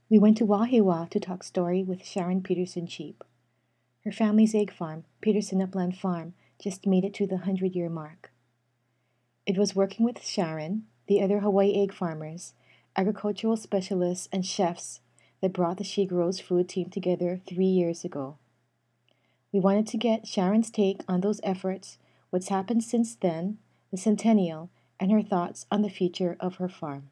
We went to Wahiwa to talk story with Sharon Peterson Cheape. Her family's egg farm, Peterson Upland Farm, just made it to the 100-year mark. It was working with Sharon, the other Hawaii egg farmers, agricultural specialists, and chefs that brought the She Grows food team together 3 years ago. We wanted to get Sharon's take on those efforts, what's happened since then, the centennial, and her thoughts on the future of her farm.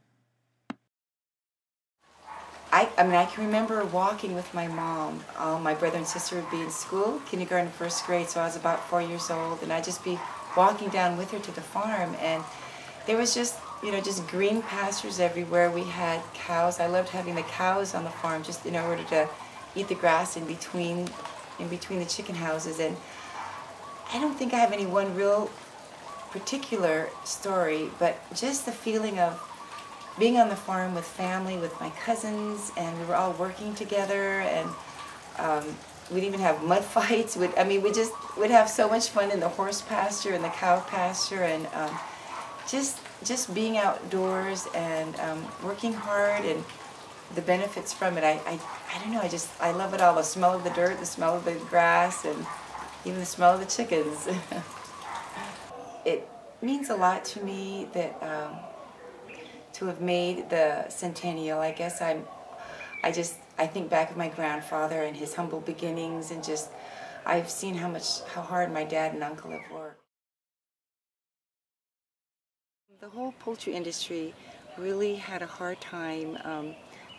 I can remember walking with my mom. My brother and sister would be in school, kindergarten, first grade, so I was about 4 years old, and I'd just be walking down with her to the farm, and there was just, just green pastures everywhere. We had cows. I loved having the cows on the farm just in order to eat the grass in between the chicken houses. And I don't think I have any one real particular story, but just the feeling of being on the farm with family, with my cousins, and we were all working together, and we'd even have mud fights. We just would have so much fun in the horse pasture and the cow pasture, and just being outdoors and working hard, and the benefits from it. I don't know, I love it all. The smell of the dirt, the smell of the grass, and even the smell of the chickens. It means a lot to me that to have made the centennial. I guess I think back of my grandfather and his humble beginnings, and just I've seen how hard my dad and uncle have worked. The whole poultry industry really had a hard time,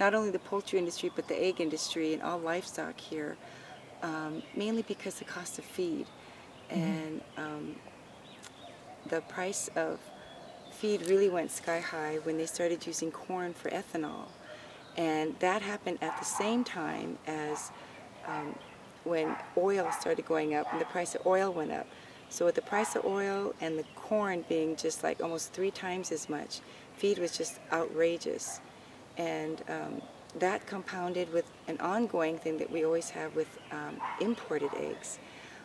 not only the poultry industry but the egg industry and all livestock here, mainly because the cost of feed and the price of feed really went sky high when they started using corn for ethanol. And that happened at the same time as when oil started going up and the price of oil went up. So with the price of oil and the corn being just like almost 3 times as much, feed was just outrageous. And that compounded with an ongoing thing that we always have with imported eggs.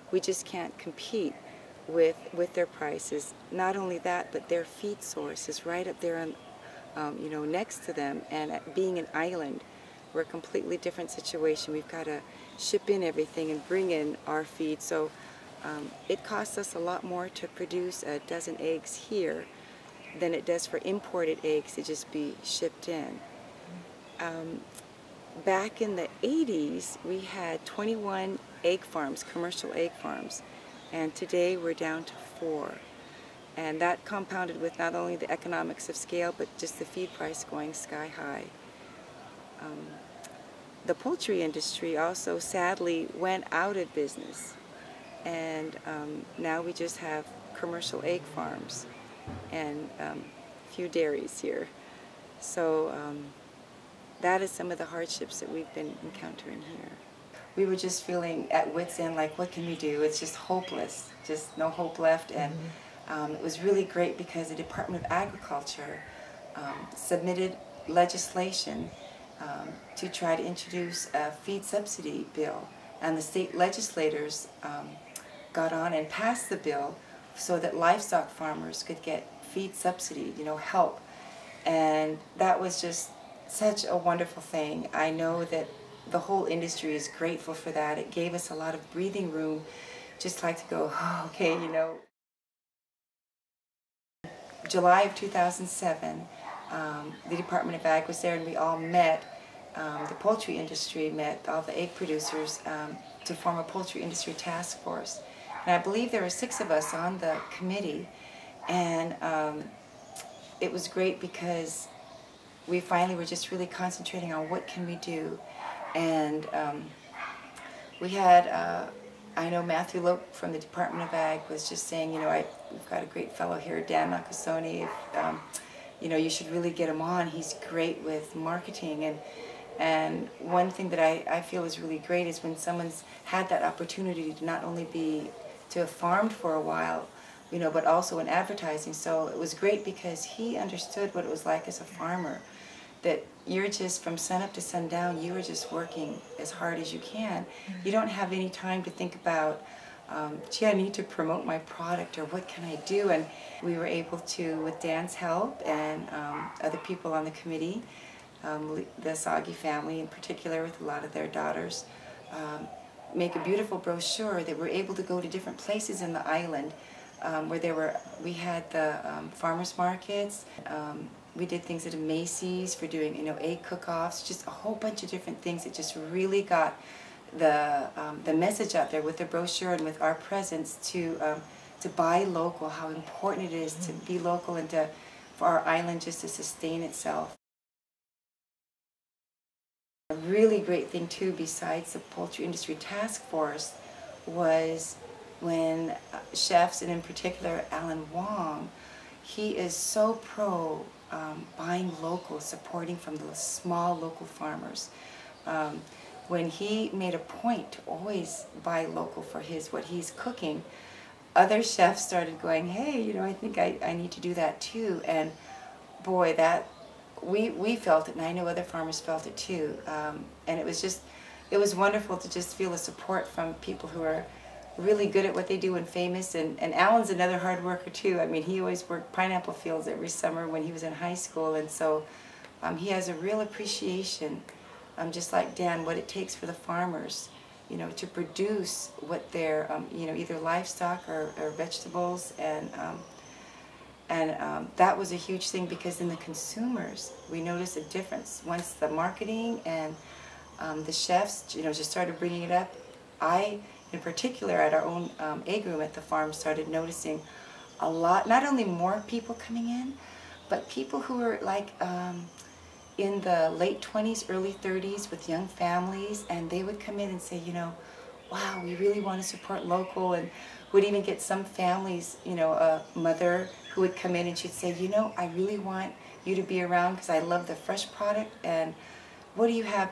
We just can't compete with their prices. Not only that, but their feed source is right up there on, next to them. And being an island, we're a completely different situation. We've got to ship in everything and bring in our feed. So it costs us a lot more to produce a dozen eggs here than it does for imported eggs to just be shipped in. Back in the 80s, we had 21 egg farms, commercial egg farms. And today we're down to 4. And that compounded with not only the economics of scale, but just the feed price going sky high. The poultry industry also sadly went out of business. And now we just have commercial egg farms and a few dairies here. So that is some of the hardships that we've been encountering here. We were just feeling at wit's end, like, what can we do? It's just hopeless, just no hope left. And it was really great because the Department of Agriculture submitted legislation to try to introduce a feed subsidy bill. And the state legislators got on and passed the bill so that livestock farmers could get feed subsidy, help. And that was just such a wonderful thing. I know that the whole industry is grateful for that. It gave us a lot of breathing room, just like to go, oh, okay, July of 2007, the Department of Ag was there, and we all met, the poultry industry met, all the egg producers, to form a poultry industry task force. And I believe there were 6 of us on the committee, and it was great because we finally were just really concentrating on what can we do. And we had, I know Matthew Lope from the Department of Ag was just saying, we've got a great fellow here, Dan Nakasone, you should really get him on. He's great with marketing. And one thing that I feel is really great is when someone's had that opportunity to not only to have farmed for a while, but also in advertising. So it was great because he understood what it was like as a farmer, that you're just from sunup to sundown, you are just working as hard as you can. You don't have any time to think about, gee, I need to promote my product, or what can I do? And we were able to, with Dan's help and other people on the committee, the Sagi family in particular with a lot of their daughters, make a beautiful brochure that we're able to go to different places in the island where we had the farmers markets. We did things at a Macy's for doing, egg cook-offs, just a whole bunch of different things that just really got the message out there with the brochure and with our presence to buy local, how important it is to be local and for our island just to sustain itself. A really great thing too, besides the Poultry Industry Task Force, was when chefs, and in particular Alan Wong, he is so pro buying local, supporting from the small local farmers. When he made a point to always buy local for what he's cooking, other chefs started going, hey, I think I need to do that too. And boy, we felt it, and I know other farmers felt it too. And it was wonderful to just feel the support from people who are really good at what they do and famous. And Alan's another hard worker too. I mean, he always worked pineapple fields every summer when he was in high school, and so he has a real appreciation, just like Dan, what it takes for the farmers, to produce what their, either livestock or vegetables, and that was a huge thing, because in the consumers, we noticed a difference. Once the marketing and the chefs, just started bringing it up, I, in particular, at our own egg room at the farm, started noticing a lot, not only more people coming in, but people who were like in the late 20s, early 30s with young families, and they would come in and say, wow, we really want to support local, and would even get some families, a mother who would come in and she'd say, I really want you to be around because I love the fresh product, and what do you have,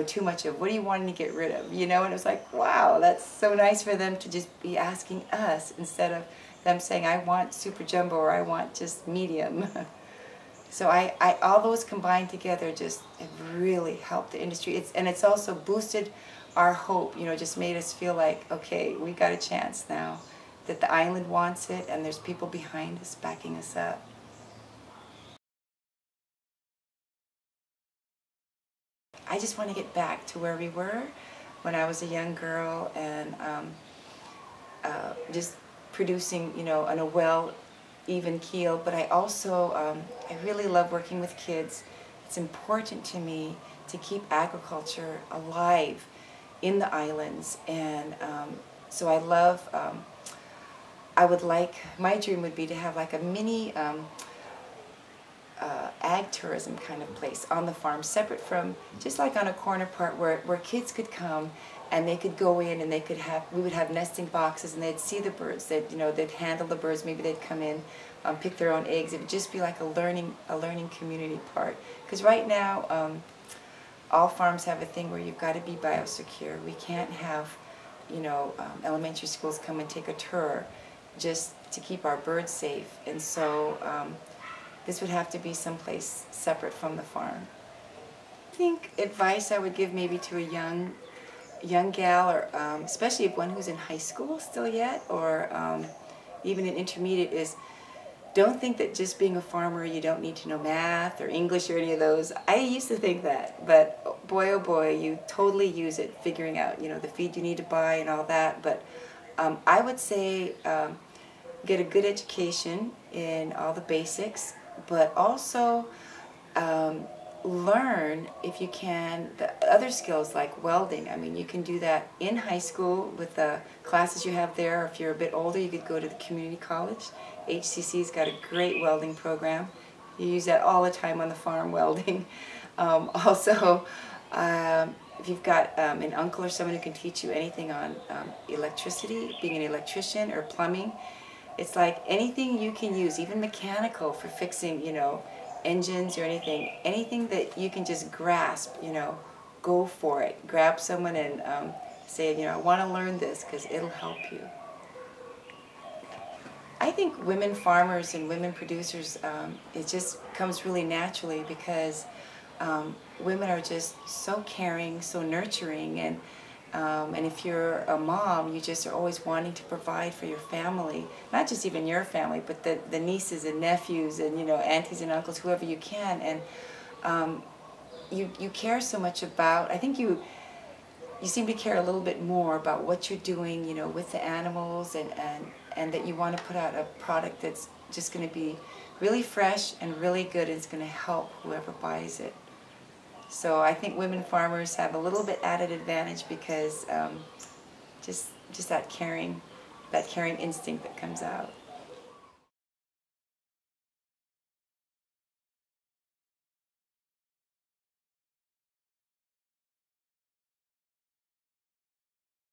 too much of? What are you wanting to get rid of? And it was like, wow, that's so nice for them to just be asking us instead of them saying, I want super jumbo or I want just medium. So all those combined together just have really helped the industry. It's also boosted our hope, just made us feel like, okay, we got a chance now, that the island wants it and there's people behind us backing us up. I just want to get back to where we were when I was a young girl, and just producing, on a even keel. But I also, I really love working with kids. It's important to me to keep agriculture alive in the islands, and so I love, my dream would be to have like a mini ag tourism kind of place on the farm, separate from, just like on a corner part where kids could come and they could go in and we would have nesting boxes and they'd see the birds, they'd handle the birds, maybe they'd come in, pick their own eggs. It would just be like a learning community part. Because right now, all farms have a thing where you've got to be biosecure. We can't have, elementary schools come and take a tour just to keep our birds safe. And so this would have to be someplace separate from the farm. I think advice I would give maybe to a young gal, or especially one who's in high school still yet, or even an intermediate, is don't think that just being a farmer you don't need to know math or English or any of those. I used to think that, but boy oh boy, you totally use it figuring out, the feed you need to buy and all that. But I would say get a good education in all the basics, but also learn, if you can, the other skills like welding. I mean, you can do that in high school with the classes you have there. If you're a bit older, you could go to the community college. HCC's got a great welding program. You use that all the time on the farm, welding. Also, if you've got an uncle or someone who can teach you anything on electricity, being an electrician or plumbing, it's like anything you can use, even mechanical, for fixing, engines or anything that you can just grasp, go for it. Grab someone and say, I want to learn this because it'll help you. I think women farmers and women producers, it just comes really naturally because women are just so caring, so nurturing, and if you're a mom, you just are always wanting to provide for your family, not just even your family, but the nieces and nephews and aunties and uncles, whoever you can. And you care so much about, I think you seem to care a little bit more about what you're doing, you know, with the animals, and that you want to put out a product that's just going to be really fresh and really good, and it's going to help whoever buys it. So I think women farmers have a little bit added advantage because just that caring instinct that comes out.